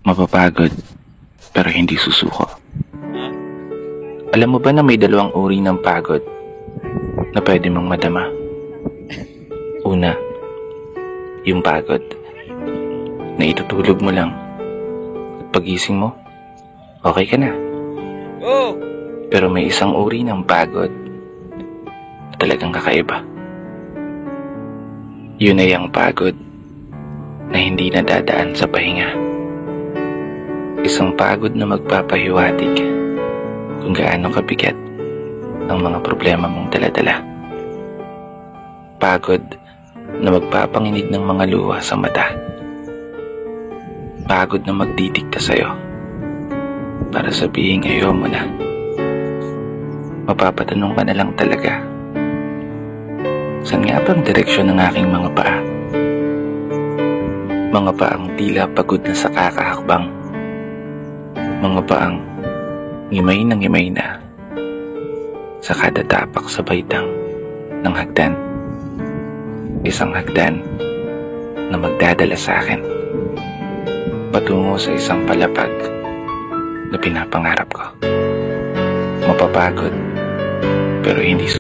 Mapapagod, pero hindi susuko. Alam mo ba na may dalawang uri ng pagod na pwede mong madama? Una, yung pagod na itutulog mo lang at pagising mo, okay ka na. Pero may isang uri ng pagod na talagang kakaiba. Yun ay ang pagod na hindi nadadaan sa pahinga. Isang pagod na magpapahiwatig kung gaano kabigat ang mga problema mong daladala. Pagod na magpapanginig ng mga luha sa mata. Pagod na magdidikta sa'yo para sabihin ayaw mo na. Mapapatanong ka na lang talaga, saan nga bang direksyon ng aking mga paa? Mga paang tila pagod na sa kakahakbang. Mga paang ngimay na sa kada tapak sa baitang ng hagdan. Isang hagdan na magdadala sa akin patungo sa isang palapag na pinapangarap ko. Mapapagod, pero hindi